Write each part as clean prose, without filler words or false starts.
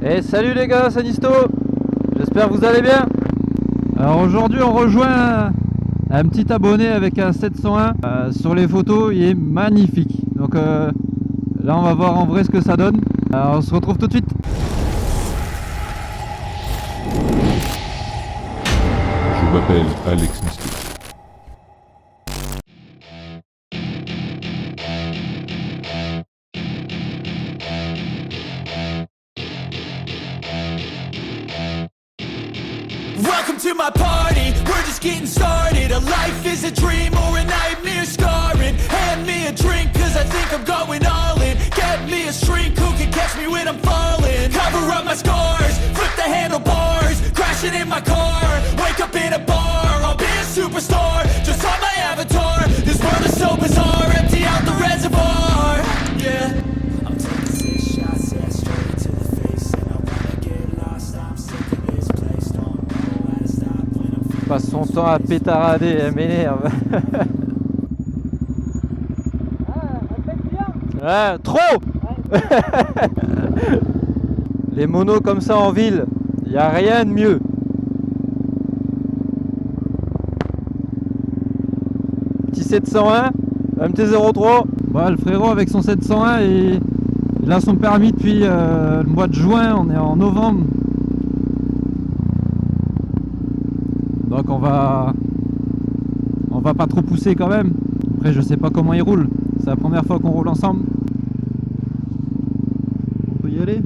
Et salut les gars, c'est Nisto. J'espère que vous allez bien. Alors aujourd'hui on rejoint un petit abonné avec un 701 sur les photos, il est magnifique. Donc là on va voir en vrai ce que ça donne. Alors, on se retrouve tout de suite. Je m'appelle Alex Nisto. Welcome to my party, we're just getting started. A life is a dream or a nightmare scarring. Hand me a drink cause I think I'm going all in. Get me a shrink who can catch me when I'm falling. Cover up my scars, flip the handlebars. Crashing in my car, wake up in a bar. I'll be a superstar, just on my avatar. This world is so bizarre, empty out the reservoir. Yeah, I'm taking 6 shots, yeah, straight to the face. And I wanna get lost, I'm sick of this place. Don't know how to stop when I'm feeling. Passe son temps à pétarader, elle m'énerve. Ouais, trop. Les monos comme ça en ville, il n'y a rien de mieux. Petit 701, MT-03. Bah, le frérot avec son 701, il a son permis depuis le mois de juin, on est en novembre. Donc on va pas trop pousser quand même. Après je sais pas comment il roule. C'est la première fois qu'on roule ensemble. On peut y aller.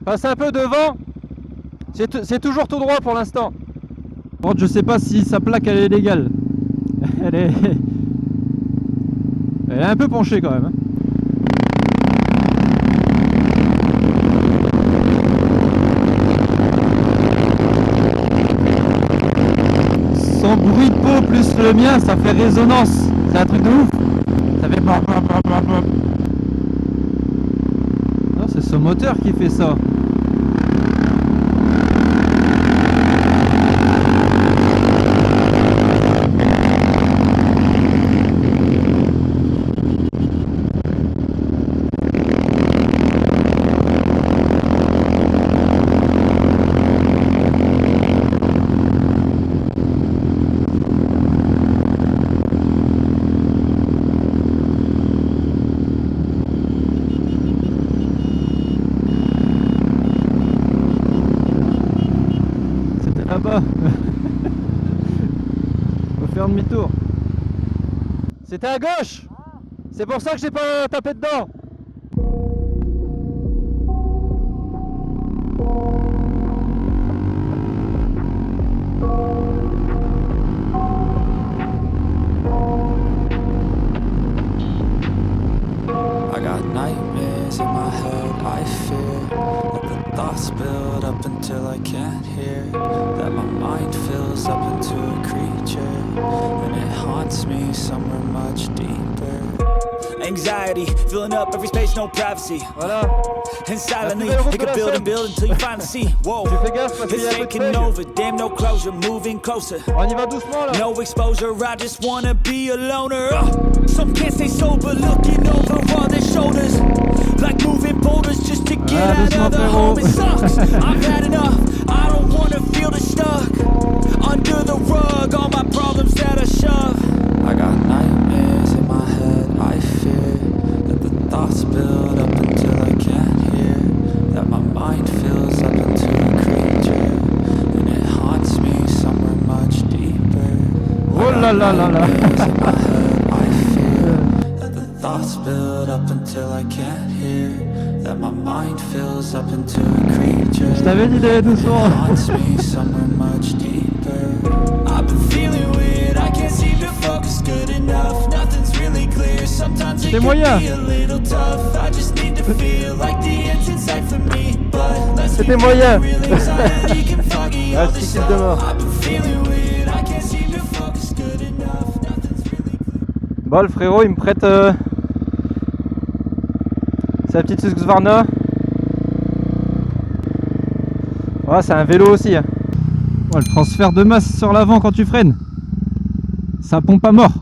Passe un peu devant. C'est toujours tout droit pour l'instant. Bon, je sais pas si sa plaque elle est légale. Elle est un peu penchée quand même. Son bruit de peau plus le mien, ça fait résonance. C'est un truc de ouf. Ça fait pop, pop, pop, pop, pop. Non, c'est ce moteur qui fait ça. Là-bas. On va faire demi-tour. C'était à gauche. C'est pour ça que j'ai pas tapé dedans. I got nightmares in my head, I fear that the thoughts build up until I can't hear, that my mind fills up into a creature, and it haunts me somewhere much deeper. Anxiety, filling up every space, no privacy. Voilà. And silently, it can build and build until you finally see. Whoa, Tu fais gaffe parce qu'il y a it's un peu de taking feuilles. over, damn no closure, moving closer. On y va doucement là. No exposure, I just wanna be a loner. Some can't stay sober, looking over all their shoulders, like moving boulders just to get out of the home. It sucks, I've had enough, I don't wanna feel the stuck under the rug, all my problems that I shove. I got nightmares in my head, I fear that the thoughts build up until I can't hear, that my mind fills up into a creature, and it haunts me somewhere much deeper. Oh là là là là. Thoughts build up until I can't hear, that my mind fills up into a creature. Je t'avais dit d'aller doucement. Haunts me somewhere much deeper. I've been feeling weird, I can't seem to focus good enough. Nothing's really clear, sometimes it can be a little tough. I just need to feel like the end's in sight for me, but let's be real, anxiety can foggy all this stuff. I've been feeling weird, I can't seem to focus good enough. Nothing's really clear. Bon, le frérot il me prête sa petite Husqvarna. Ouais, c'est un vélo aussi. Hein. Ouais, le transfert de masse sur l'avant quand tu freines. Ça pompe à mort.